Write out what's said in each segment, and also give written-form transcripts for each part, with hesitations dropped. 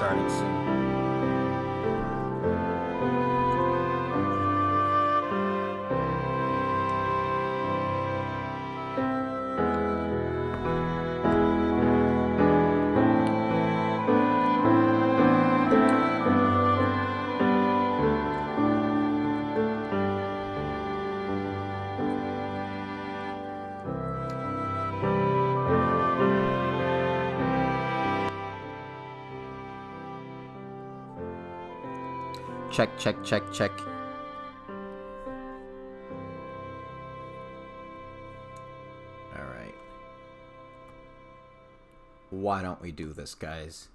starting soon. Check, check, check, check. All right. Why don't we do this, guys?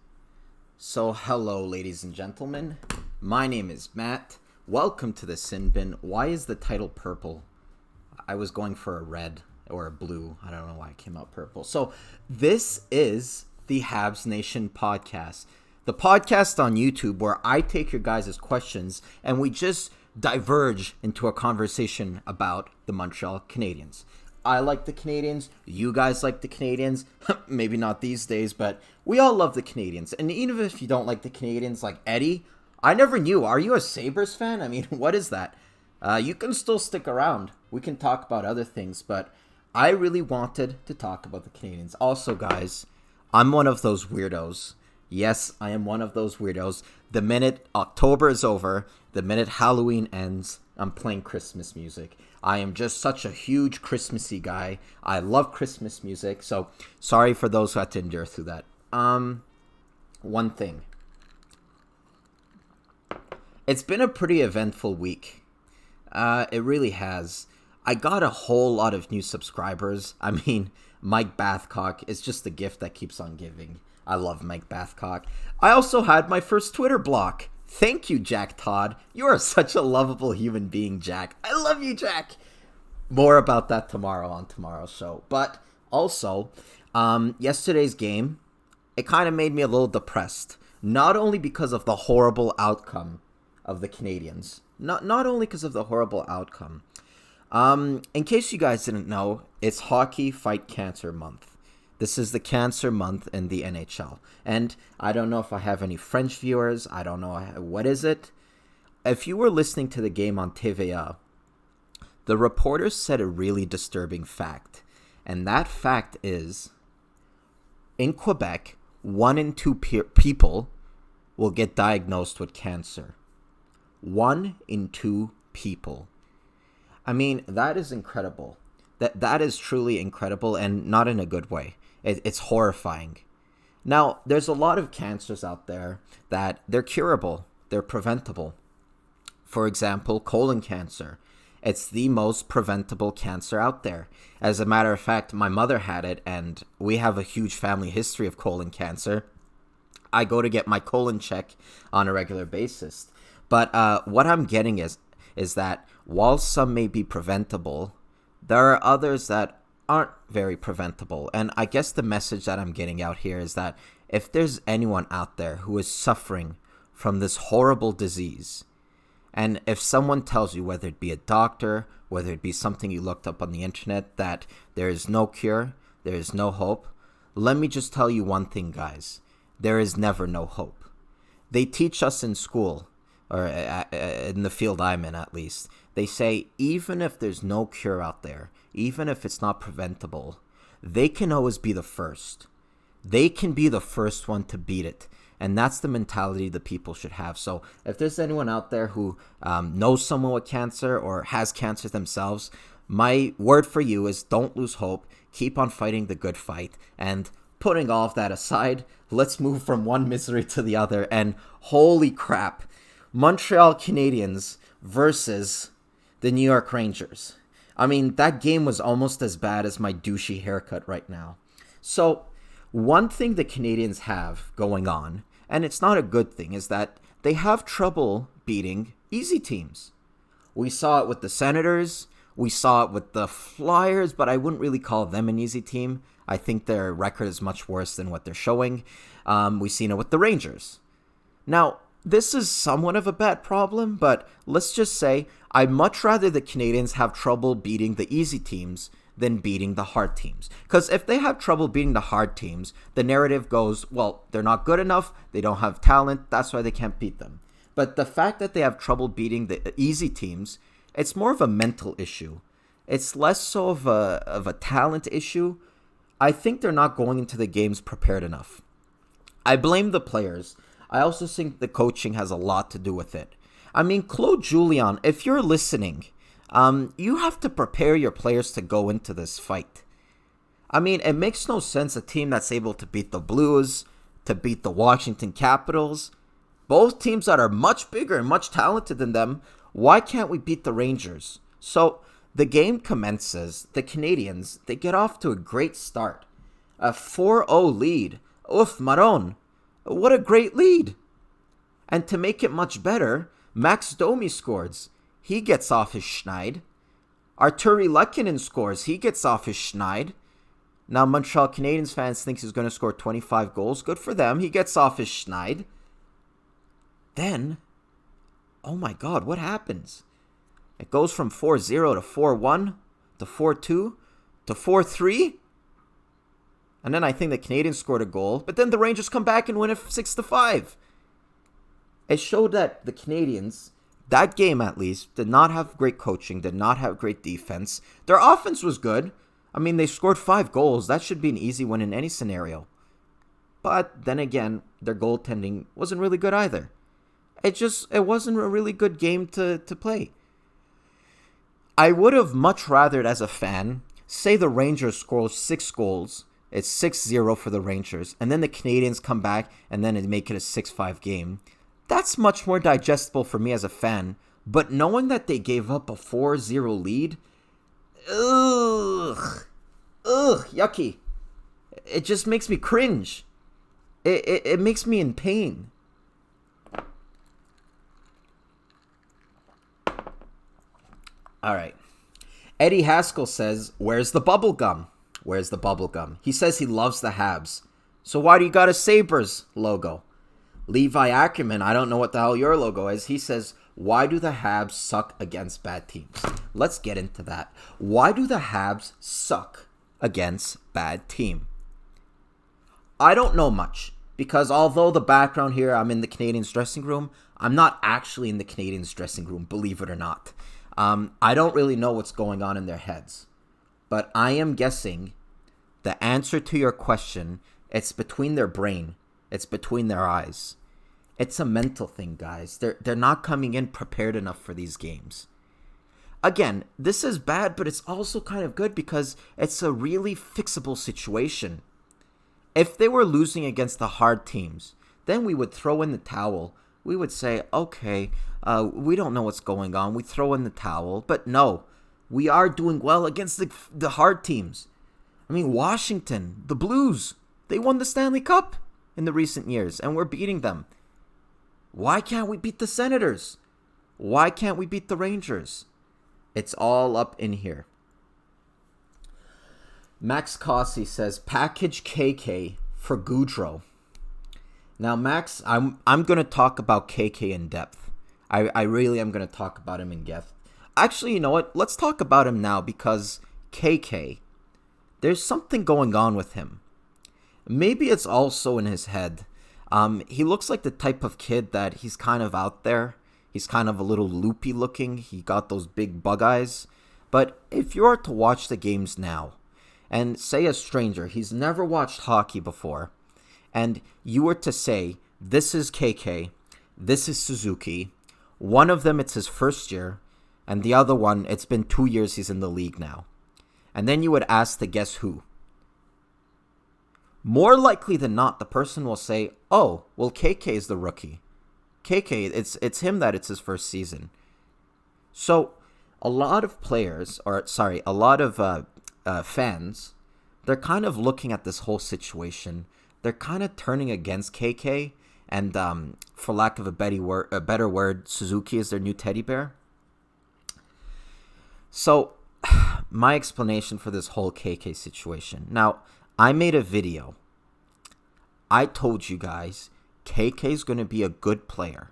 So, hello, ladies and gentlemen. My name is Matt. Welcome to the Sin Bin. Why is the title purple? I was going for a red or a blue. I don't know why I came out purple. So, this is the Habs Nation podcast. The podcast on YouTube where I take your guys' questions and we just diverge into a conversation about the Montreal Canadiens. I like the Canadiens. You guys like the Canadiens. Maybe not these days, but we all love the Canadiens. And even if you don't like the Canadiens, like Eddie, I never knew. Are you a Sabres fan? I mean, what is that? You can still stick around. We can talk about other things, but I really wanted to talk about the Canadiens. Also, guys, I'm one of those weirdos. Yes, I am one of those weirdos. The minute October is over, the minute Halloween ends, I'm playing Christmas music. I am just such a huge Christmassy guy. I love Christmas music, so sorry for those who had to endure through that. One thing. It's been a pretty eventful week. It really has. I got a whole lot of new subscribers. I mean, Mike Bathcock is just the gift that keeps on giving. I love Mike Bathcock. I also had my first Twitter block. Thank you, Jack Todd. You are such a lovable human being, Jack. I love you, Jack. More about that tomorrow on tomorrow's show. But also, yesterday's game, it kind of made me a little depressed. Not only because of the horrible outcome of the Canadiens. Not only because of the horrible outcome. In case you guys didn't know, it's Hockey Fight Cancer Month. This is the cancer month in the NHL. And I don't know if I have any French viewers. I don't know. What is it? If you were listening to the game on TVA, the reporters said a really disturbing fact. And that fact is, in Quebec, 1 in 2 people will get diagnosed with cancer. 1 in 2 people. I mean, that is incredible. That is truly incredible, and not in a good way. It's horrifying. Now, there's a lot of cancers out there that they're curable. They're preventable. For example, colon cancer. It's the most preventable cancer out there. As a matter of fact, my mother had it, and we have a huge family history of colon cancer. I go to get my colon checked on a regular basis. But what I'm getting is that while some may be preventable, there are others that aren't very preventable. And I guess the message that I'm getting out here is that if there's anyone out there who is suffering from this horrible disease, and if someone tells you, whether it be a doctor, whether it be something you looked up on the internet, that there is no cure, there is no hope, let me just tell you one thing, guys. There is never no hope. They teach us in school, or in the field I'm in at least, they say even if there's no cure out there, even if it's not preventable, they can always be the first. They can be the first one to beat it. And that's the mentality the people should have. So if there's anyone out there who knows someone with cancer or has cancer themselves, my word for you is don't lose hope. Keep on fighting the good fight. And putting all of that aside, let's move from one misery to the other. And holy crap, Montreal Canadiens versus the New York Rangers. I mean, that game was almost as bad as my douchey haircut right now. So, one thing the Canadiens have going on, and it's not a good thing, is that they have trouble beating easy teams. We saw it with the Senators, we saw it with the Flyers, but I wouldn't really call them an easy team. I think their record is much worse than what they're showing. We've seen it with the Rangers. Now, this is somewhat of a bad problem, but let's just say I'd much rather the Canadiens have trouble beating the easy teams than beating the hard teams. Because if they have trouble beating the hard teams, the narrative goes, well, they're not good enough, they don't have talent, that's why they can't beat them. But the fact that they have trouble beating the easy teams, it's more of a mental issue. It's less so of a talent issue. I think they're not going into the games prepared enough. I blame the players. I also think the coaching has a lot to do with it. I mean, Claude Julien, if you're listening, you have to prepare your players to go into this fight. I mean, it makes no sense a team that's able to beat the Blues, to beat the Washington Capitals, both teams that are much bigger and much talented than them. Why can't we beat the Rangers? So the game commences. The Canadiens, they get off to a great start. A 4-0 lead. Oof, Maron. What a great lead. And to make it much better, Max Domi scores. He gets off his schneid. Arturi Lehkonen scores. He gets off his schneid. Now Montreal Canadiens fans think he's going to score 25 goals. Good for them. He gets off his schneid. Then, oh my God, what happens? It goes from 4-0 to 4-1 to 4-2 to 4-3. And then I think the Canadiens scored a goal. But then the Rangers come back and win it 6-5. It showed that the Canadiens, that game at least, did not have great coaching, did not have great defense. Their offense was good. I mean, they scored 5 goals. That should be an easy win in any scenario. But then again, their goaltending wasn't really good either. It wasn't a really good game to play. I would have much rather, as a fan, say the Rangers score 6 goals. It's 6-0 for the Rangers. And then the Canadiens come back and then they make it a 6-5 game. That's much more digestible for me as a fan. But knowing that they gave up a 4-0 lead, yucky. It just makes me cringe. It makes me in pain. All right. Eddie Haskell says, where's the bubble gum? Where's the bubble gum? He says he loves the Habs. So why do you got a Sabres logo? Levi Ackerman, I don't know what the hell your logo is. He says, why do the Habs suck against bad teams? Let's get into that. Why do the Habs suck against bad team? I don't know much. Because although the background here, I'm in the Canadiens dressing room, I'm not actually in the Canadiens dressing room, believe it or not. I don't really know what's going on in their heads. But I am guessing the answer to your question, it's between their brain. It's between their eyes. It's a mental thing, guys. They're not coming in prepared enough for these games. Again, this is bad, but it's also kind of good because it's a really fixable situation. If they were losing against the hard teams, then we would throw in the towel. We would say, okay, we don't know what's going on. We throw in the towel. But no, we are doing well against the hard teams. I mean, Washington, the Blues, they won the Stanley Cup in the recent years, and we're beating them. Why can't we beat the Senators? Why can't we beat the Rangers? It's all up in here. Max Cossi says, package KK for Goudreau. Now, Max, I'm going to talk about KK in depth. I really am going to talk about him in depth. Actually, you know what? Let's talk about him now because KK, there's something going on with him. Maybe it's also in his head. He looks like the type of kid that he's kind of out there. He's kind of a little loopy looking. He got those big bug eyes. But if you are to watch the games now, and say a stranger, he's never watched hockey before, and you were to say, this is KK, this is Suzuki, one of them it's his first year, and the other one, it's been 2 years he's in the league now. And then you would ask to guess who. More likely than not, the person will say, oh, well, KK is the rookie. KK, it's him that it's his first season. So, a lot of players, a lot of fans, they're kind of looking at this whole situation. They're kind of turning against KK, and for lack of a better word, Suzuki is their new teddy bear. So, my explanation for this whole KK situation. Now, I made a video. I told you guys, KK is going to be a good player.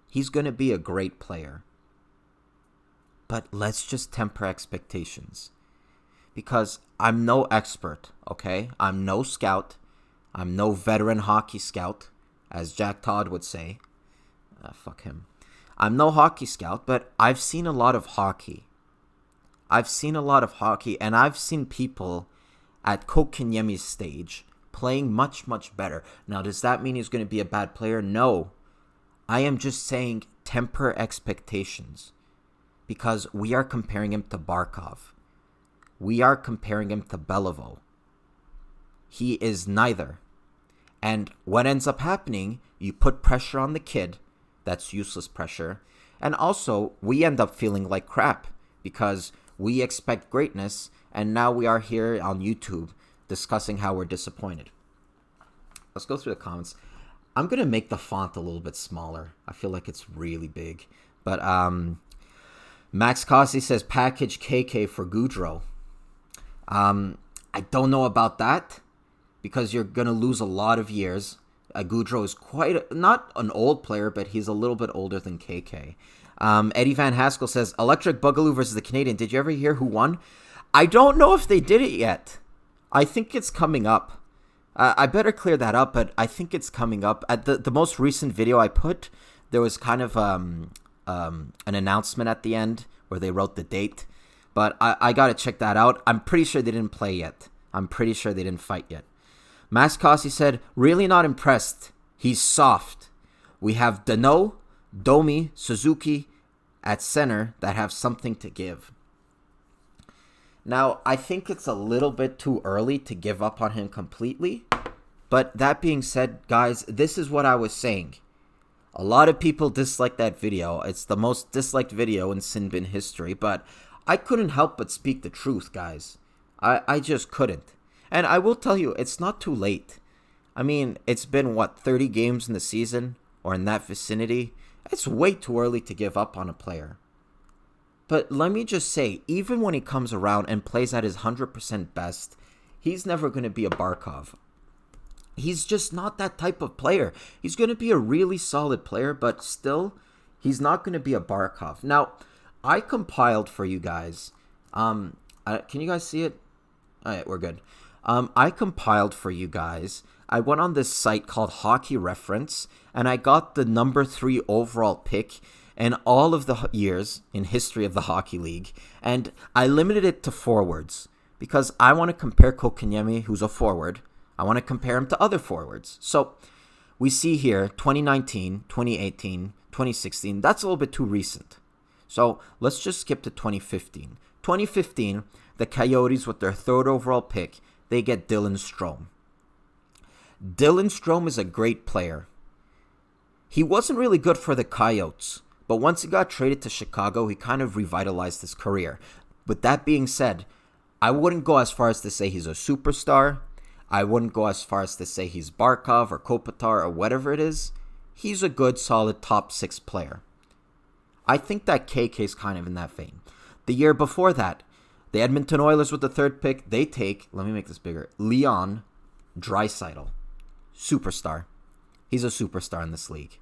He's going to be a great player. But let's just temper expectations. because I'm no expert, okay? I'm no scout. I'm no veteran hockey scout, as Jack Todd would say. Fuck him. I'm no hockey scout, but I've seen a lot of hockey. I've seen a lot of hockey, and I've seen people at Kotkaniemi's stage playing much, much better. Now, does that mean he's going to be a bad player? No. I am just saying temper expectations, because we are comparing him to Barkov. We are comparing him to Beliveau. He is neither. And what ends up happening, you put pressure on the kid. That's useless pressure. And also, we end up feeling like crap because we expect greatness, and now we are here on YouTube discussing how we're disappointed. Let's go through the comments. I'm going to make the font a little bit smaller. I feel like it's really big. But Max Cossi says, package KK for Gaudreau. I don't know about that, because you're going to lose a lot of years. Gaudreau is not an old player, but he's a little bit older than KK. Eddie Van Haskell says, Electric Bugaloo versus the Canadian. Did you ever hear who won? I don't know if they did it yet. I think it's coming up. I better clear that up, but I think it's coming up. At the most recent video I put, there was kind of an announcement at the end where they wrote the date. But I got to check that out. I'm pretty sure they didn't play yet. I'm pretty sure they didn't fight yet. Max Cossi said, really not impressed. He's soft. We have Danault, Domi, Suzuki at center that have something to give. Now, I think it's a little bit too early to give up on him completely. But that being said, guys, this is what I was saying. A lot of people dislike that video. It's the most disliked video in Sinbin history. But I couldn't help but speak the truth, guys. I just couldn't. And I will tell you, it's not too late. I mean, it's been, 30 games in the season? Or in that vicinity? It's way too early to give up on a player. But let me just say, even when he comes around and plays at his 100% best, he's never going to be a Barkov. He's just not that type of player. He's going to be a really solid player, but still, he's not going to be a Barkov. Now, I compiled for you guys. Can you guys see it? All right, we're good. I compiled for you guys. I went on this site called Hockey Reference, and I got the number 3 overall pick in all of the years in history of the Hockey League. And I limited it to forwards because I want to compare Kotkaniemi, who's a forward. I want to compare him to other forwards. So we see here 2019, 2018, 2016. That's a little bit too recent. So let's just skip to 2015. 2015, the Coyotes, with their 3rd overall pick, they get Dylan Strome. Dylan Strome is a great player. He wasn't really good for the Coyotes, but once he got traded to Chicago, he kind of revitalized his career. With that being said, I wouldn't go as far as to say he's a superstar. I wouldn't go as far as to say he's Barkov or Kopitar or whatever it is. He's a good, solid top 6 player. I think that KK is kind of in that vein. The year before that, the Edmonton Oilers with the 3rd pick, they take, let me make this bigger, Leon Draisaitl. Superstar. He's a superstar in this league.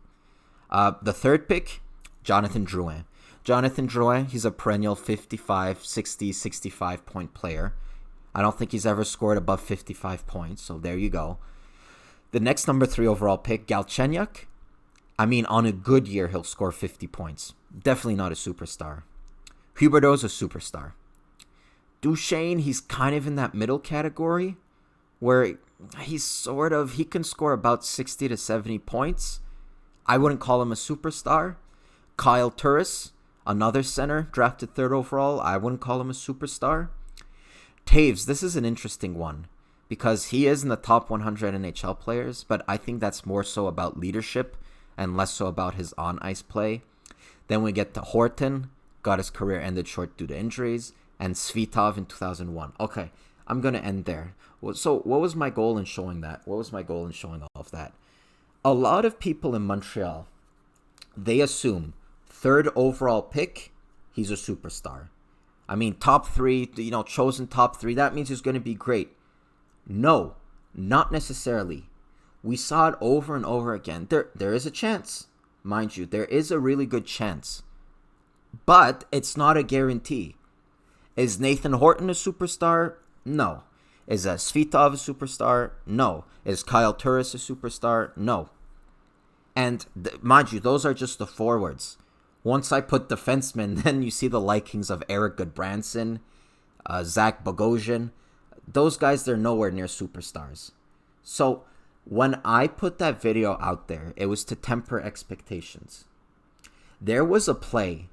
The 3rd pick, Jonathan Drouin. Jonathan Drouin, he's a perennial 55, 60, 65 point player. I don't think he's ever scored above 55 points, so there you go. The next number 3 overall pick, Galchenyuk. I mean, on a good year, he'll score 50 points. Definitely not a superstar. Huberdeau's a superstar. Duchesne, he's kind of in that middle category where he can score about 60 to 70 points. I wouldn't call him a superstar. Kyle Turris, another center, drafted 3rd overall. I wouldn't call him a superstar. Taves, this is an interesting one because he is in the top 100 NHL players, but I think that's more so about leadership and less so about his on-ice play. Then we get to Horton, got his career ended short due to injuries, and Svitov in 2001. Okay, I'm going to end there. So what was my goal in showing that? What was my goal in showing all of that? A lot of people in Montreal, they assume 3rd overall pick, he's a superstar. I mean, top 3, chosen top 3, that means he's going to be great. No, not necessarily. We saw it over and over again. There is a chance, mind you. There is a really good chance. But it's not a guarantee. Is Nathan Horton a superstar? No. Is Svitov a superstar? No. Is Kyle Turris a superstar? No. And mind you, those are just the forwards. Once I put defensemen, then you see the likings of Eric Goodbranson, Zach Bogosian. Those guys, they're nowhere near superstars. So when I put that video out there, it was to temper expectations. There was a play,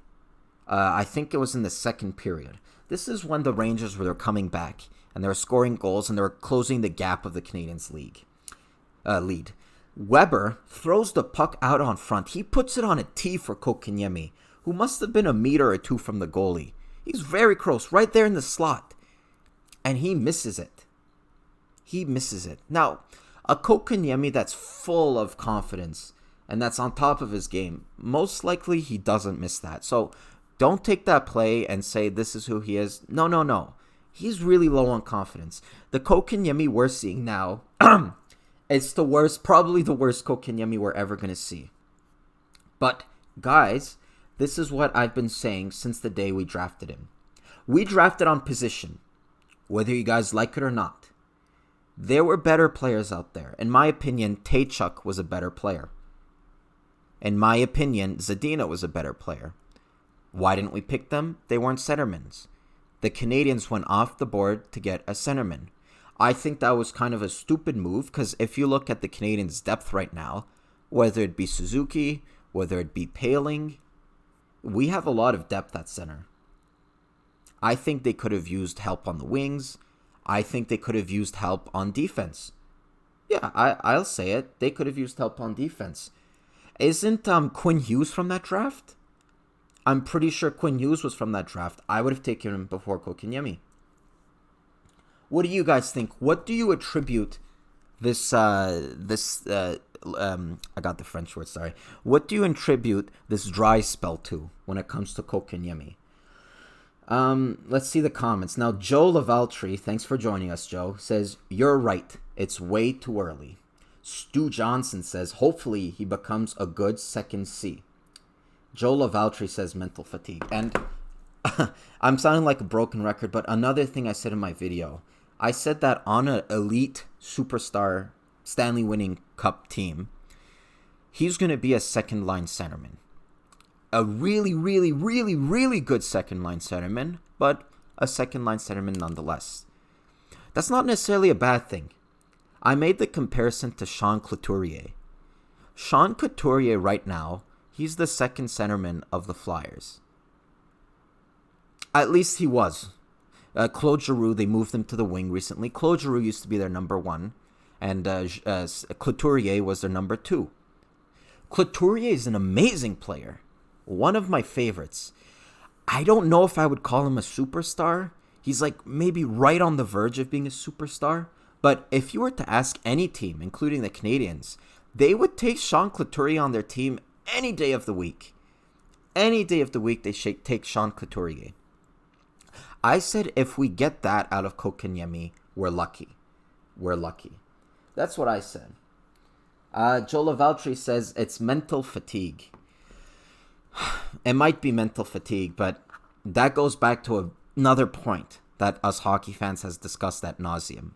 I think it was in the second period. This is when the Rangers were coming back, and they were scoring goals, and they were closing the gap of the Canadiens' lead. Weber throws the puck out on front. He puts it on a tee for Kotkaniemi, who must have been a meter or two from the goalie. He's very close, right there in the slot. And he misses it. Now, a Kotkaniemi that's full of confidence and that's on top of his game, most likely he doesn't miss that. So don't take that play and say this is who he is. No. He's really low on confidence. The Kotkaniemi we're seeing now, it's probably the worst Kotkaniemi we're ever going to see. But, guys, this is what I've been saying since the day we drafted him. We drafted on position, whether you guys like it or not. There were better players out there. In my opinion, Taychuk was a better player. In my opinion, Zadina was a better player. Why didn't we pick them? They weren't centermen. The Canadiens went off the board to get a centerman. I think that was kind of a stupid move because if you look at the Canadiens' depth right now, whether it be Suzuki, whether it be Paling, we have a lot of depth at center. I think they could have used help on the wings. I think they could have used help on defense. Yeah, I'll say it. They could have used help on defense. Isn't Quinn Hughes from that draft? I'm pretty sure Quinn Hughes was from that draft. I would have taken him before Kotkaniemi. What do you guys think? What do you attribute this, I got the French word, sorry. What do you attribute this dry spell to when it comes to Kotkaniemi? Let's see the comments. Now, Joe Lavaltry, thanks for joining us, Joe, says, you're right. It's way too early. Stu Johnson says, hopefully he becomes a good second C. Joe Lavaltry says mental fatigue. And I'm sounding like a broken record, but another thing I said in my video, I said that on an elite superstar Stanley winning cup team, he's going to be a second line centerman. A really, really, really, really good second line centerman, but a second line centerman nonetheless. That's not necessarily a bad thing. I made the comparison to Sean Couturier. Sean Couturier right now, he's the second centerman of the Flyers. At least he was. Claude Giroux, they moved him to the wing recently. Claude Giroux used to be their number one, and Couturier was their number two. Couturier is an amazing player. One of my favorites. I don't know if I would call him a superstar. He's like maybe right on the verge of being a superstar. But if you were to ask any team, including the Canadiens, they would take Sean Couturier on their team any day of the week. Any day of the week, they take Sean Couturier. I said if we get that out of Kotkaniemi, we're lucky. We're lucky. That's what I said. Joe Lavaltry says it's mental fatigue. It might be mental fatigue, but that goes back to another point that us hockey fans has discussed ad nauseum.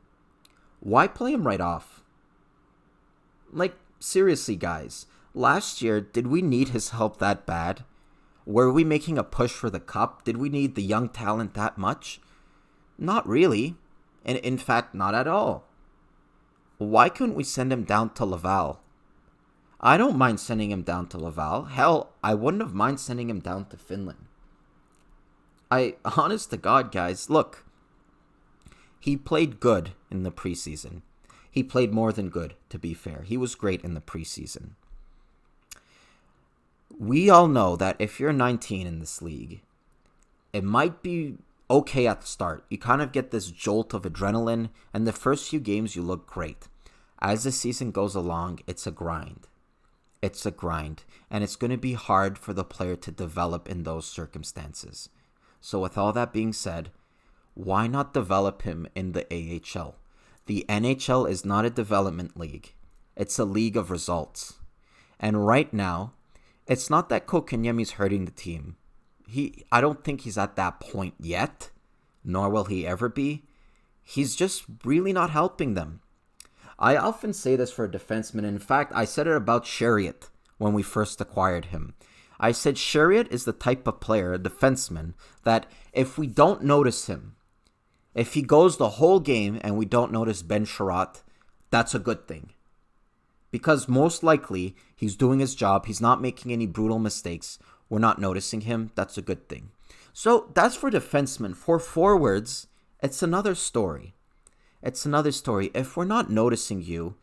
Why play him right off? Like, seriously, guys. Last year, did we need his help that bad? Were we making a push for the cup? Did we need the young talent that much? Not really. And in fact, not at all. Why couldn't we send him down to Laval? I don't mind sending him down to Laval. Hell, I wouldn't have mind sending him down to Finland. Honest to God, guys, look. He played good in the preseason. He played more than good, to be fair. He was great in the preseason. We all know that if you're 19 in this league, it might be okay at the start. You kind of get this jolt of adrenaline, and the first few games you look great. As the season goes along, it's a grind. It's a grind, and it's going to be hard for the player to develop in those circumstances. So with all that being said, why not develop him in the AHL? The NHL is not a development league. It's a league of results. And right now, it's not that Kotkaniemi's hurting the team. I don't think he's at that point yet. nor will he ever be. He's just really not helping them. I often say this for a defenseman. In fact, I said it about Chariot when we first acquired him. I said Chariot is the type of player, a defenseman, that if we don't notice him, if he goes the whole game and we don't notice Ben Sherratt, that's a good thing. Because most likely, he's doing his job. He's not making any brutal mistakes. We're not noticing him. That's a good thing. So that's for defensemen. For forwards, it's another story. It's another story. If we're not noticing you,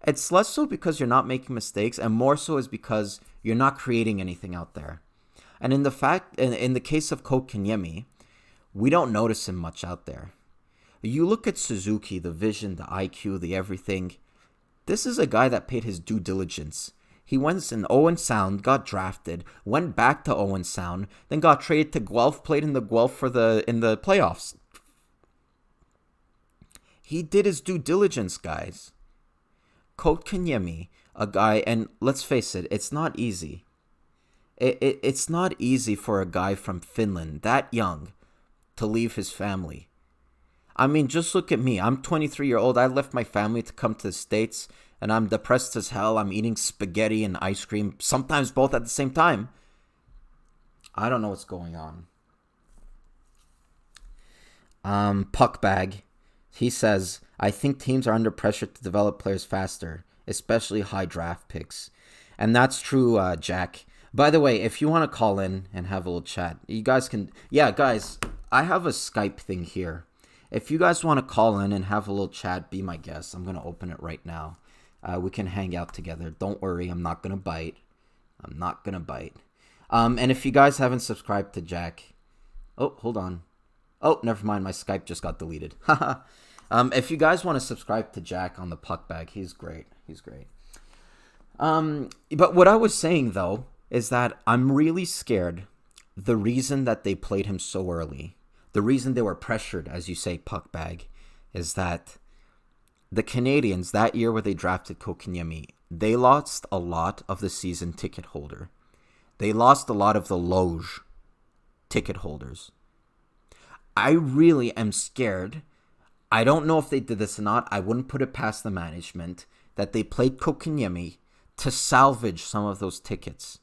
it's less so because you're not making mistakes and more so is because you're not creating anything out there. And in the case of Kotkaniemi, we don't notice him much out there. You look at Suzuki, the vision, the IQ, the everything. This is a guy that paid his due diligence. He went in Owen Sound, got drafted, went back to Owen Sound, then got traded to Guelph, played in the Guelph in the playoffs. He did his due diligence, guys. Kotkaniemi, a guy, and let's face it, it's not easy. It's not easy for a guy from Finland, that young, to leave his family. I mean, just look at me. I'm 23-year-old. I left my family to come to the States, and I'm depressed as hell. I'm eating spaghetti and ice cream, sometimes both at the same time. I don't know what's going on. Puckbag. He says, I think teams are under pressure to develop players faster, especially high draft picks. And that's true, Jack. By the way, if you want to call in and have a little chat, you guys can... Yeah, guys, I have a Skype thing here. If you guys want to call in and have a little chat, be my guest. I'm going to open it right now. We can hang out together. Don't worry, I'm not going to bite. I'm not going to bite. And if you guys haven't subscribed to Jack... Oh, hold on. Oh, never mind. My Skype just got deleted. If you guys want to subscribe to Jack on the Puckbag, he's great. He's great. But what I was saying, though, is that I'm really scared the reason that they played him so early, the reason they were pressured, as you say, Puckbag, is that the Canadiens, that year where they drafted Kotkaniemi, they lost a lot of the season ticket holder. They lost a lot of the loge ticket holders. I really am scared. I don't know if they did this or not. I wouldn't put it past the management that they played Kotkaniemi to salvage some of those tickets.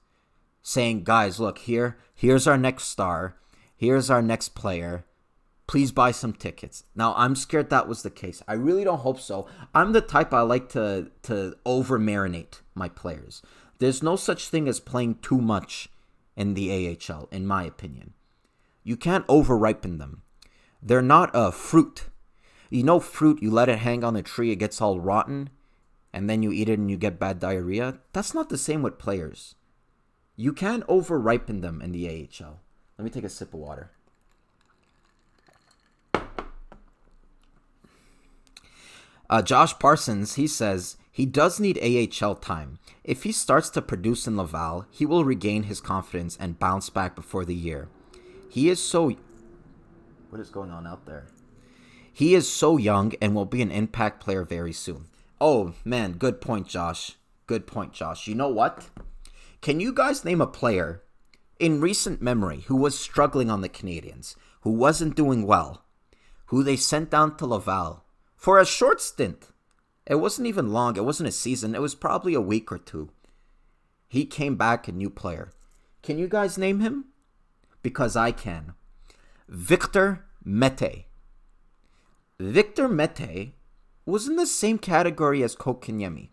Saying, guys, look, here's our next star. Here's our next player. Please buy some tickets. Now, I'm scared that was the case. I really don't hope so. I'm the type I like to over-marinate my players. There's no such thing as playing too much in the AHL, in my opinion. You can't over-ripen them. They're not a fruit. You know fruit, you let it hang on the tree, it gets all rotten, and then you eat it and you get bad diarrhea. That's not the same with players. You can't over-ripen them in the AHL. Let me take a sip of water. Josh Parsons, he says, he does need AHL time. If he starts to produce in Laval, he will regain his confidence and bounce back before the year. He is so... What is going on out there? He is so young and will be an impact player very soon. Oh, man, good point, Josh. Good point, Josh. You know what? Can you guys name a player in recent memory who was struggling on the Canadiens, who wasn't doing well, who they sent down to Laval for a short stint? It wasn't even long. It wasn't a season. It was probably a week or two. He came back a new player. Can you guys name him? Because I can. Victor Mete. Victor Mete was in the same category as Kotkaniemi.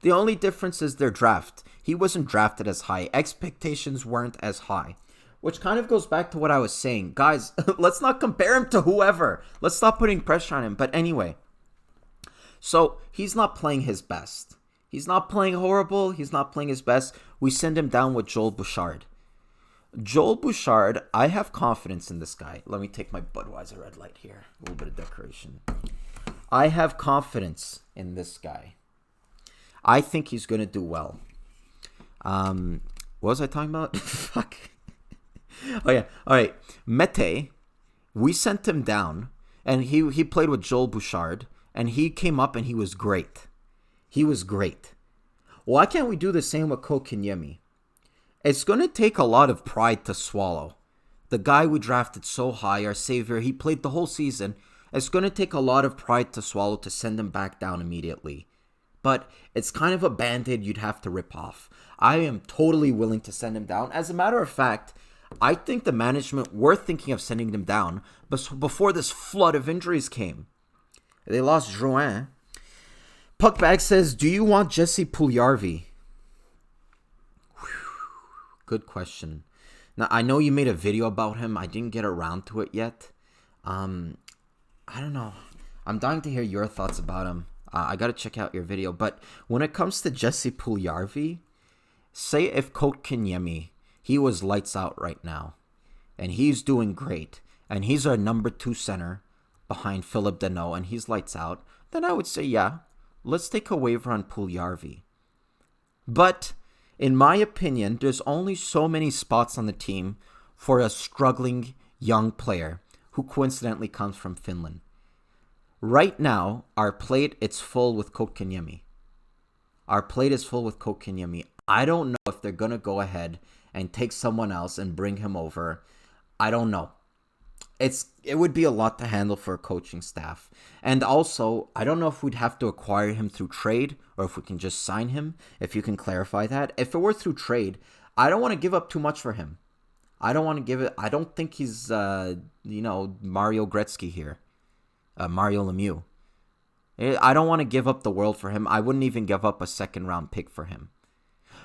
The only difference is their draft. He wasn't drafted as high. Expectations weren't as high. Which kind of goes back to what I was saying. Guys, let's not compare him to whoever. Let's stop putting pressure on him. But anyway. So, he's not playing his best. He's not playing horrible. He's not playing his best. We send him down with Joel Bouchard. Joel Bouchard, I have confidence in this guy. Let me take my Budweiser red light here. A little bit of decoration. I have confidence in this guy. I think he's going to do well. What was I talking about? Fuck. Oh, yeah. All right. Mete, we sent him down, and he played with Joel Bouchard, and he came up, and he was great. He was great. Why can't we do the same with Kotkaniemi? It's going to take a lot of pride to swallow The guy we drafted so high, our savior, he played the whole season. It's going to take a lot of pride to swallow to send him back down immediately. But it's kind of a band-aid you'd have to rip off. I am totally willing to send him down. As a matter of fact, I think the management were thinking of sending him down before this flood of injuries came. They lost Drouin. Puckbag says, do you want Jesse Puljujarvi? Good question. Now, I know you made a video about him. I didn't get around to it yet. I don't know. I'm dying to hear your thoughts about him. I got to check out your video. But when it comes to Jesse Puljujarvi, say if Kotkaniemi, he was lights out right now, and he's doing great, and he's our number 2 center behind Philip Deneau, and he's lights out, then I would say, yeah, let's take a waiver on Puljujarvi. But in my opinion, there's only so many spots on the team for a struggling young player who coincidentally comes from Finland. Right now, our plate, it's full with Kotkaniemi. Our plate is full with Kotkaniemi. I don't know if they're going to go ahead and take someone else and bring him over. I don't know. It would be a lot to handle for a coaching staff. And also, I don't know if we'd have to acquire him through trade or if we can just sign him, if you can clarify that. If it were through trade, I don't want to give up too much for him. I don't think he's, Mario Gretzky here. Mario Lemieux. I don't want to give up the world for him. I wouldn't even give up a second-round pick for him.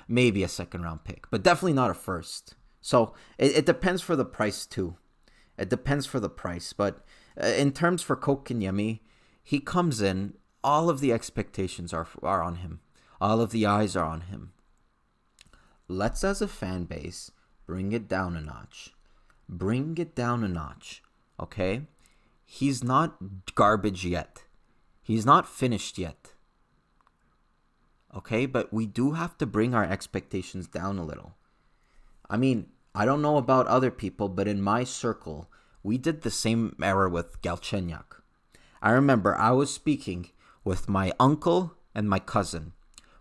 Maybe a second-round pick, but definitely not a first. So it depends for the price, too. It depends for the price. But in terms for Kotkaniemi, he comes in, all of the expectations are on him. All of the eyes are on him. Let's, as a fan base, bring it down a notch. Bring it down a notch, okay? He's not garbage yet. He's not finished yet. Okay, but we do have to bring our expectations down a little. I mean, I don't know about other people, but in my circle, we did the same error with Galchenyuk. I remember I was speaking with my uncle and my cousin.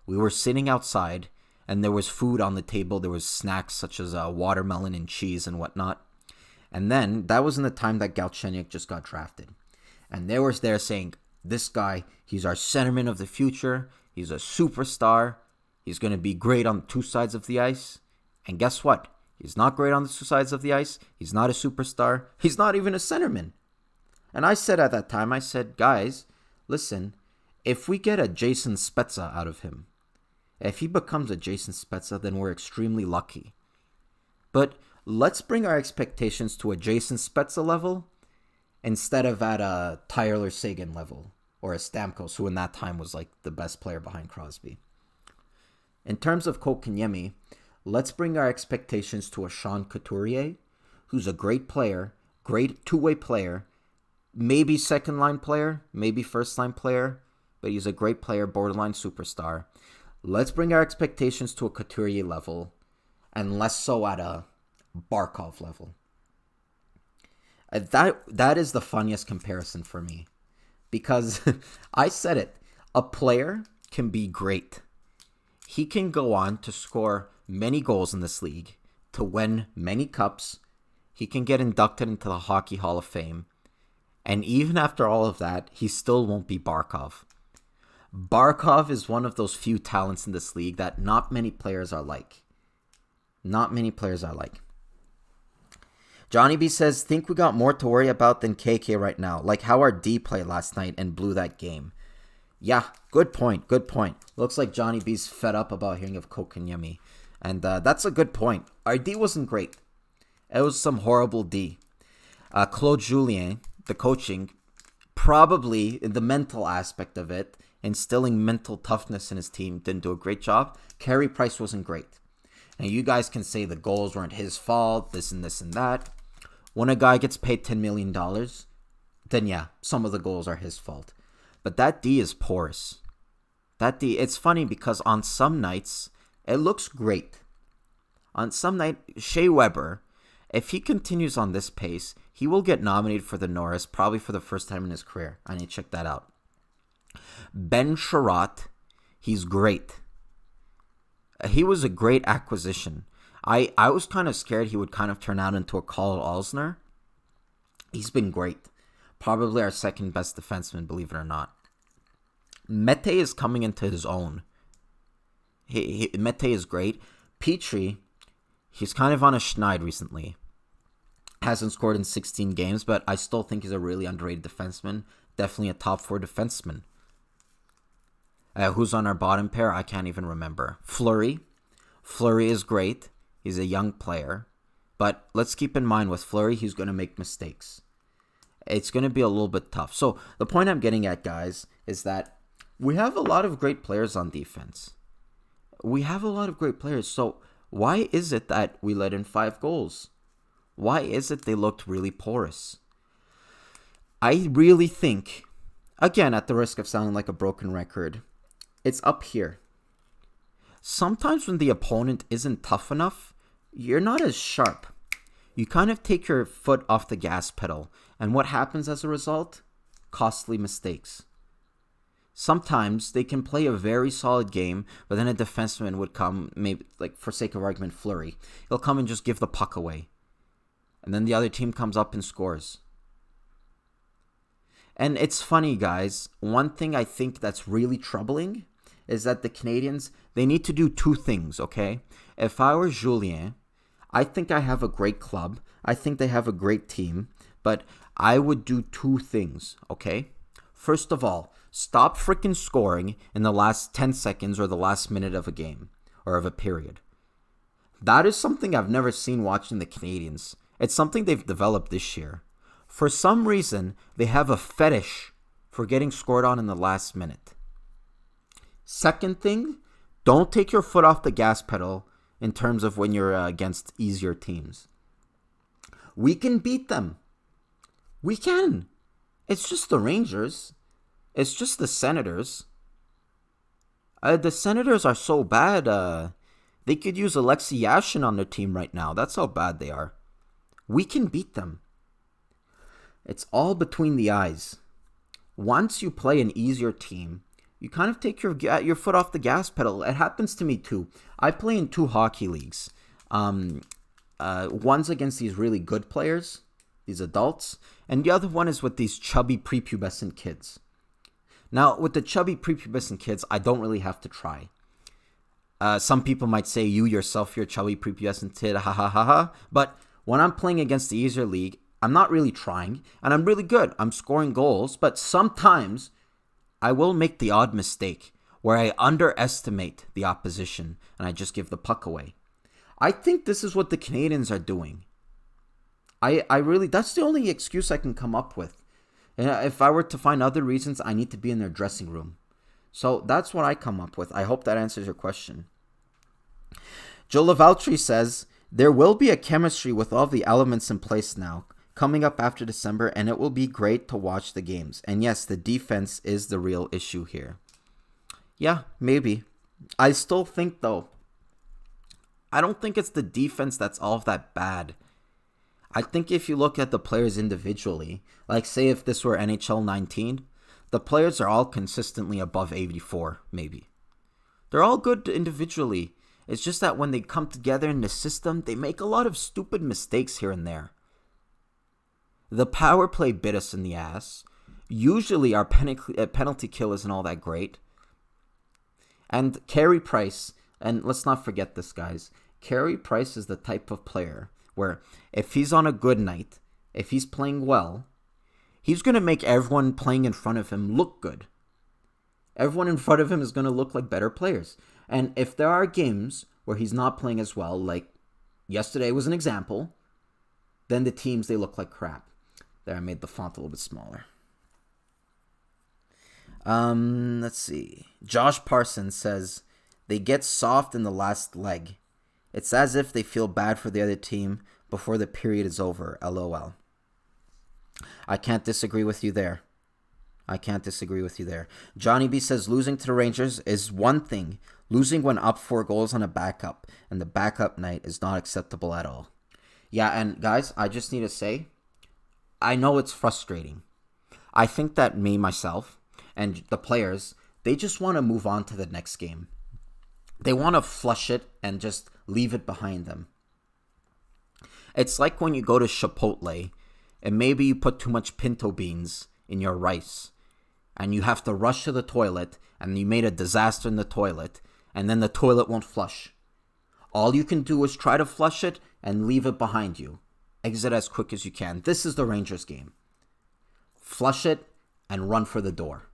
We were sitting outside, and there was food on the table. There was snacks such as watermelon and cheese and whatnot. And then, that was in the time that Galchenyuk just got drafted. And they were there saying, this guy, he's our centerman of the future. He's a superstar. He's going to be great on 2 sides of the ice. And guess what? He's not great on the 2 sides of the ice. He's not a superstar. He's not even a centerman. And I said at that time, I said, guys, listen, if we get a Jason Spezza out of him, if he becomes a Jason Spezza, then we're extremely lucky. But let's bring our expectations to a Jason Spezza level instead of at a Tyler Seguin level or a Stamkos, who in that time was like the best player behind Crosby. In terms of Kotkaniemi, let's bring our expectations to a Sean Couturier, who's a great player, great two-way player, maybe second-line player, maybe first-line player, but he's a great player, borderline superstar. Let's bring our expectations to a Couturier level and less so at a Barkov level. That is the funniest comparison for me because I said it. A player can be great. He can go on to score many goals in this league, to win many cups. He can get inducted into the Hockey Hall of Fame. And even after all of that, he still won't be Barkov. Barkov is one of those few talents in this league that not many players are like. Not many players are like. Johnny B says, think we got more to worry about than KK right now, like how our D played last night and blew that game. Yeah, good point, good point. Looks like Johnny B's fed up about hearing of Kotkaniemi. And that's a good point. Our D wasn't great. It was some horrible D. Claude Julien, the coaching, probably in the mental aspect of it, instilling mental toughness in his team, didn't do a great job. Carey Price wasn't great. And you guys can say the goals weren't his fault, this and this and that. When a guy gets paid $10 million, then yeah, some of the goals are his fault. But that D is porous. That D, it's funny because on some nights, it looks great. On some night, Shea Weber, if he continues on this pace, he will get nominated for the Norris probably for the first time in his career. I need to check that out. Ben Sherratt, he's great. He was a great acquisition. I was kind of scared he would kind of turn out into a Carl Alsner. He's been great. Probably our second best defenseman, believe it or not. Mete is coming into his own. Mete is great. Petrie, he's kind of on a schneid recently. Hasn't scored in 16 games, but I still think he's a really underrated defenseman. Definitely a top 4 defenseman. Who's on our bottom pair? I can't even remember. Fleury. Fleury is great. He's a young player. But let's keep in mind with Fleury, he's going to make mistakes. It's going to be a little bit tough. So the point I'm getting at, guys, is that we have a lot of great players on defense. We have a lot of great players. So why is it that we let in 5 goals? Why is it they looked really porous? I really think, again, at the risk of sounding like a broken record, it's up here. Sometimes when the opponent isn't tough enough, you're not as sharp. You kind of take your foot off the gas pedal. And what happens as a result? Costly mistakes. Sometimes they can play a very solid game, but then a defenseman would come, maybe like for sake of argument, Fleury. He'll come and just give the puck away. And then the other team comes up and scores. And it's funny, guys. One thing I think that's really troubling is that the Canadiens, they need to do 2 things, okay? If I were Julien, I think I have a great club. I think they have a great team. But I would do 2 things, okay? First of all, stop freaking scoring in the last 10 seconds or the last minute of a game or of a period. That is something I've never seen watching the Canadiens. It's something they've developed this year. For some reason, they have a fetish for getting scored on in the last minute. Second thing, don't take your foot off the gas pedal in terms of when you're against easier teams. We can beat them. We can. It's just the Rangers. It's just the Senators. The Senators are so bad. They could use Alexei Yashin on their team right now. That's how bad they are. We can beat them. It's all between the eyes. Once you play an easier team, you kind of take your foot off the gas pedal. It happens to me too. I play in 2 hockey leagues. One's against these really good players, these adults, and the other one is with these chubby prepubescent kids. Now, with the chubby prepubescent kids, I don't really have to try. Some people might say you yourself, you're a chubby prepubescent kid, ha ha ha ha. But when I'm playing against the easier league, I'm not really trying, and I'm really good. I'm scoring goals, but sometimes I will make the odd mistake where I underestimate the opposition and I just give the puck away. I think this is what the Canadiens are doing. I really, that's the only excuse I can come up with. And if I were to find other reasons, I need to be in their dressing room. So that's what I come up with. I hope that answers your question. Joe Lavaltrie says, there will be a chemistry with all the elements in place now, coming up after December, and it will be great to watch the games. And yes, the defense is the real issue here. Yeah, maybe. I still think, though, I don't think it's the defense that's all that bad. I think if you look at the players individually, like say if this were NHL 19, the players are all consistently above 84, maybe. They're all good individually. It's just that when they come together in the system, they make a lot of stupid mistakes here and there. The power play bit us in the ass. Usually our penalty kill isn't all that great. And Carey Price, and let's not forget this, guys. Carey Price is the type of player where if he's on a good night, if he's playing well, he's going to make everyone playing in front of him look good. Everyone in front of him is going to look like better players. And if there are games where he's not playing as well, like yesterday was an example, then the teams, they look like crap. There, I made the font a little bit smaller. Let's see. Josh Parsons says, they get soft in the last leg. It's as if they feel bad for the other team before the period is over. LOL. I can't disagree with you there. Johnny B says, losing to the Rangers is one thing. Losing when up 4 goals on a backup and the backup night is not acceptable at all. Yeah, and guys, I just need to say, I know it's frustrating. I think that me, myself, and the players, they just want to move on to the next game. They want to flush it and just leave it behind them. It's like when you go to Chipotle and maybe you put too much pinto beans in your rice and you have to rush to the toilet and you made a disaster in the toilet and then the toilet won't flush. All you can do is try to flush it and leave it behind you. Exit as quick as you can. This is the Rangers game. Flush it and run for the door.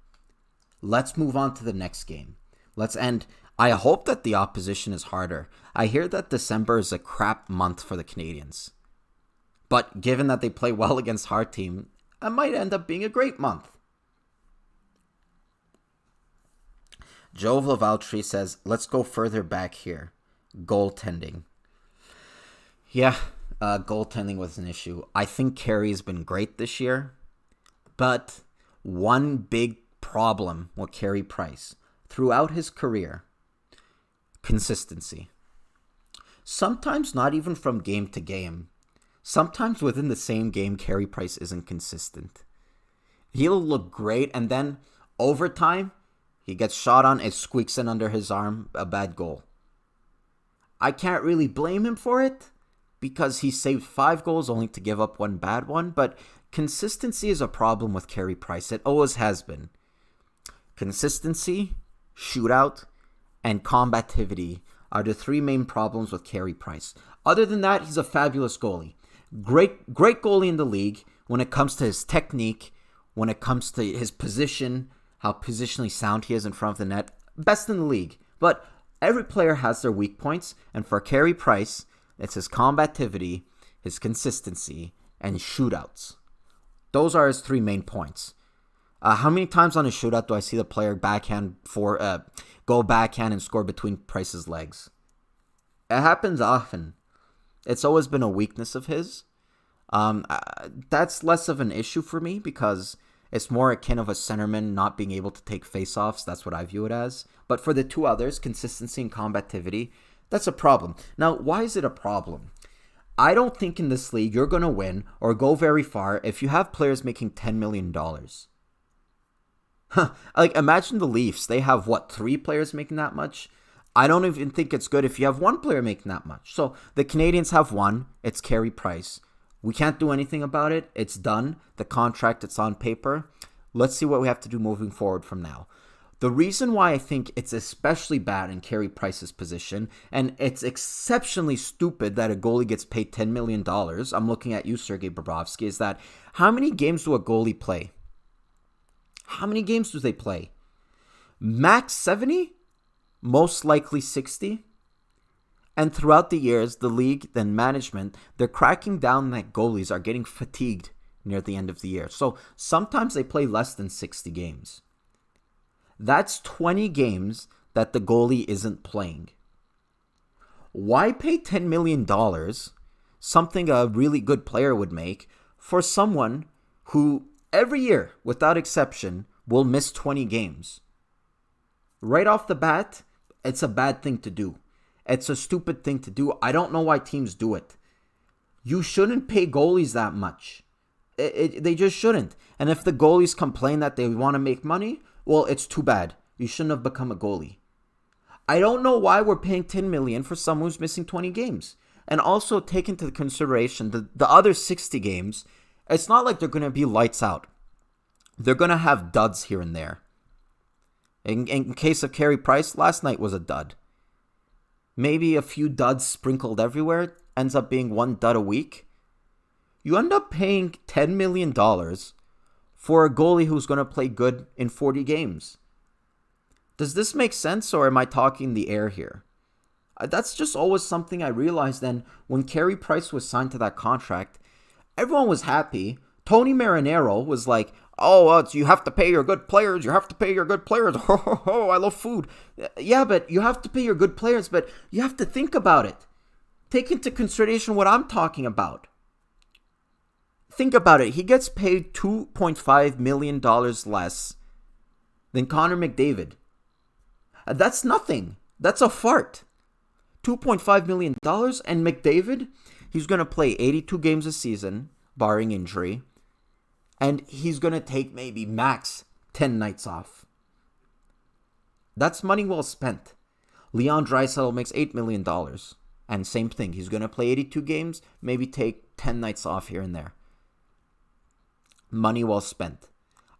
Let's move on to the next game. Let's end. I hope that the opposition is harder. I hear that December is a crap month for the Canadiens. But given that they play well against our team, it might end up being a great month. Joe Vlavaltry says, let's go further back here. Goaltending. Yeah, goaltending was an issue. I think Carey's been great this year. But one big problem with Carey Price throughout his career, consistency. Sometimes not even from game to game. Sometimes within the same game, Carey Price isn't consistent. He'll look great, and then over time, he gets shot on, it squeaks in under his arm, a bad goal. I can't really blame him for it, because he saved 5 goals only to give up one bad one, but consistency is a problem with Carey Price. It always has been. Consistency, shootout, and combativity are the 3 main problems with Carey Price. Other than that, he's a fabulous goalie. Great goalie in the league when it comes to his technique, when it comes to his position, how positionally sound he is in front of the net. Best in the league. But every player has their weak points, and for Carey Price, it's his combativity, his consistency, and his shootouts. Those are his 3 main points. How many times on a shootout do I see the player go backhand and score between Price's legs? It happens often. It's always been a weakness of his. That's less of an issue for me because it's more akin of a centerman not being able to take faceoffs. That's what I view it as. But for the 2 others, consistency and combativity, that's a problem. Now, why is it a problem? I don't think in this league you're going to win or go very far if you have players making $10 million. Like, imagine the Leafs. They have, 3 players making that much? I don't even think it's good if you have 1 player making that much. So, the Canadiens have 1. It's Carey Price. We can't do anything about it. It's done. The contract, it's on paper. Let's see what we have to do moving forward from now. The reason why I think it's especially bad in Carey Price's position, and it's exceptionally stupid that a goalie gets paid $10 million, I'm looking at you, Sergei Bobrovsky, is that how many games do a goalie play? How many games do they play? Max 70? Most likely 60? And throughout the years, the league, then management, they're cracking down that goalies are getting fatigued near the end of the year. So sometimes they play less than 60 games. That's 20 games that the goalie isn't playing. Why pay $10 million, something a really good player would make, for someone who every year, without exception, will miss 20 games? Right off the bat, it's a bad thing to do. It's a stupid thing to do. I don't know why teams do it. You shouldn't pay goalies that much. They just shouldn't. And if the goalies complain that they want to make money, well, it's too bad. You shouldn't have become a goalie. I don't know why we're paying $10 million for someone who's missing 20 games. And also take into consideration the other 60 games, it's not like they're going to be lights out. They're going to have duds here and there. In case of Carey Price, last night was a dud. Maybe a few duds sprinkled everywhere. Ends up being 1 dud a week. You end up paying $10 million for a goalie who's going to play good in 40 games. Does this make sense, or am I talking the air here? That's just always something I realized. Then when Carey Price was signed to that contract, everyone was happy. Tony Marinaro was like, oh, you have to pay your good players. You have to pay your good players. Oh, I love food. Yeah, but you have to pay your good players, but you have to think about it. Take into consideration what I'm talking about. Think about it. He gets paid $2.5 million less than Connor McDavid. That's nothing. That's a fart. $2.5 million, and McDavid, he's going to play 82 games a season, barring injury, and he's going to take maybe max 10 nights off. That's money well spent. Leon Draisaitl makes $8 million. And same thing, he's going to play 82 games, maybe take 10 nights off here and there. Money well spent.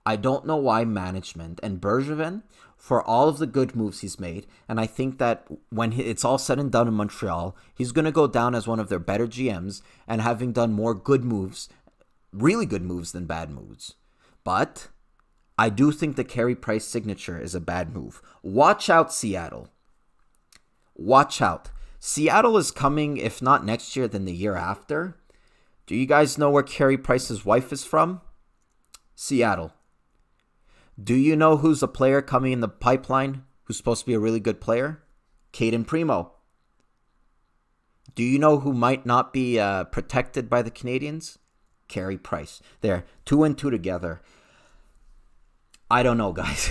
I don't know why management and Bergevin, for all of the good moves he's made, and I think that when it's all said and done in Montreal, he's going to go down as one of their better GMs and having done more good moves, really good moves than bad moves. But I do think the Carey Price signature is a bad move. Watch out, Seattle. Watch out. Seattle is coming, if not next year, then the year after. Do you guys know where Carey Price's wife is from? Seattle. Do you know who's a player coming in the pipeline who's supposed to be a really good player? Caden Primo. Do you know who might not be protected by the Canadiens? Carey Price. They're 2 and 2 together. I don't know, guys.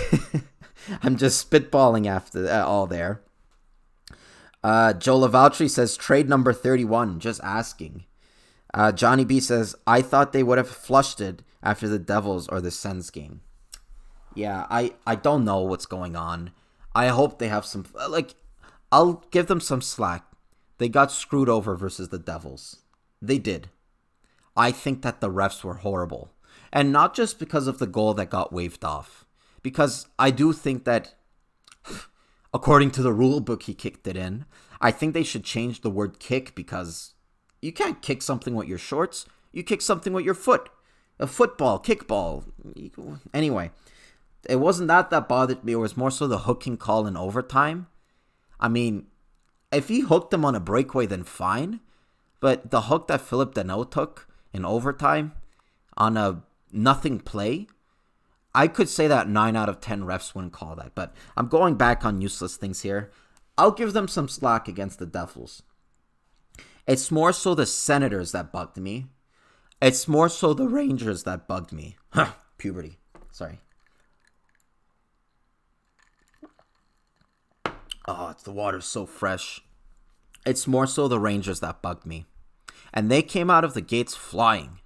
I'm just spitballing after all there. Joe Lavaltri says, trade number 31, just asking. Johnny B says, I thought they would have flushed it after the Devils or the Sens game. Yeah, I don't know what's going on. I hope they have some, I'll give them some slack. They got screwed over versus the Devils. They did. I think that the refs were horrible. And not just because of the goal that got waved off. Because I do think that, according to the rule book, he kicked it in. I think they should change the word kick because you can't kick something with your shorts. You kick something with your foot. A football, kickball. Anyway, it wasn't that bothered me. It was more so the hooking call in overtime. I mean, if he hooked him on a breakaway, then fine. But the hook that Philip Deneau took in overtime on a nothing play, I could say that 9 out of 10 refs wouldn't call that. But I'm going back on useless things here. I'll give them some slack against the Devils. It's more so the Senators that bugged me. It's more so the Rangers that bugged me. Puberty. Sorry. Oh, the water's so fresh. It's more so the Rangers that bugged me. And they came out of the gates flying.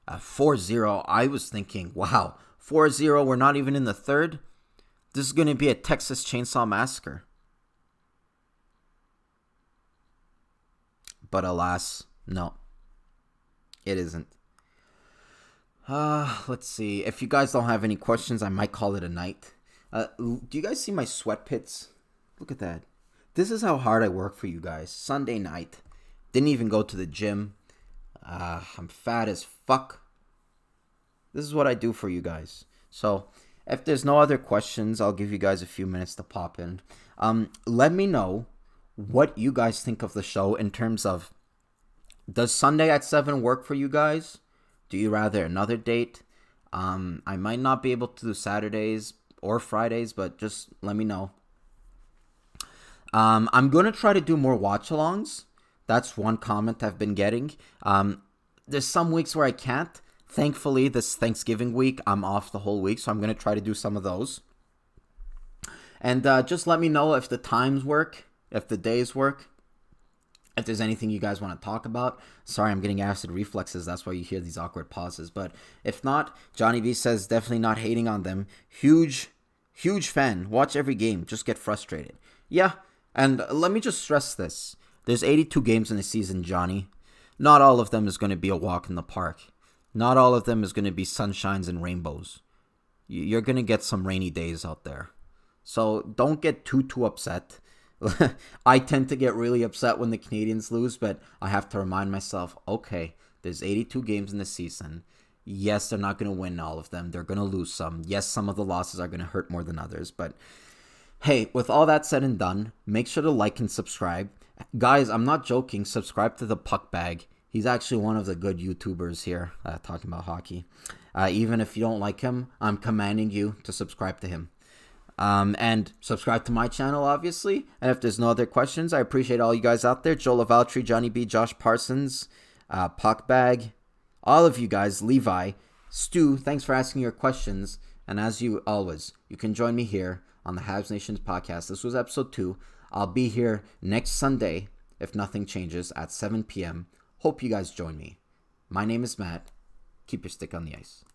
4-0, I was thinking, wow, 4-0, we're not even in the third. This is going to be a Texas Chainsaw Massacre. But alas, no. It isn't. Let's see. If you guys don't have any questions, I might call it a night. Do you guys see my sweat pits? Look at that. This is how hard I work for you guys. Sunday night. Didn't even go to the gym. I'm fat as fuck. This is what I do for you guys. So, if there's no other questions, I'll give you guys a few minutes to pop in. Let me know what you guys think of the show in terms of, does Sunday at 7 work for you guys? Do you rather another date? I might not be able to do Saturdays or Fridays, but just let me know. I'm going to try to do more watch-alongs. That's one comment I've been getting. There's some weeks where I can't. Thankfully, this Thanksgiving week, I'm off the whole week, so I'm going to try to do some of those. And just let me know if the times work, if the days work, if there's anything you guys want to talk about. Sorry, I'm getting acid reflexes. That's why you hear these awkward pauses. But if not, Johnny B says definitely not hating on them. Huge fan. Watch every game. Just get frustrated. Yeah, and let me just stress this. There's 82 games in a season, Johnny. Not all of them is going to be a walk in the park. Not all of them is going to be sunshines and rainbows. You're going to get some rainy days out there. So don't get too upset. I tend to get really upset when the Canadiens lose, but I have to remind myself, okay, there's 82 games in the season. Yes, they're not going to win all of them. They're going to lose some. Yes, some of the losses are going to hurt more than others. But hey, with all that said and done, make sure to like and subscribe. Guys, I'm not joking. Subscribe to the Puck Bag. He's actually one of the good YouTubers here talking about hockey. Even if you don't like him, I'm commanding you to subscribe to him. And subscribe to my channel, obviously. And if there's no other questions, I appreciate all you guys out there. Joe Lavaltri, Johnny B, Josh Parsons, Puck Bag, all of you guys, Levi, Stu, thanks for asking your questions. And as you always, you can join me here on the Habs Nations podcast. This was episode 2. I'll be here next Sunday, if nothing changes, at 7 p.m. Hope you guys join me. My name is Matt. Keep your stick on the ice.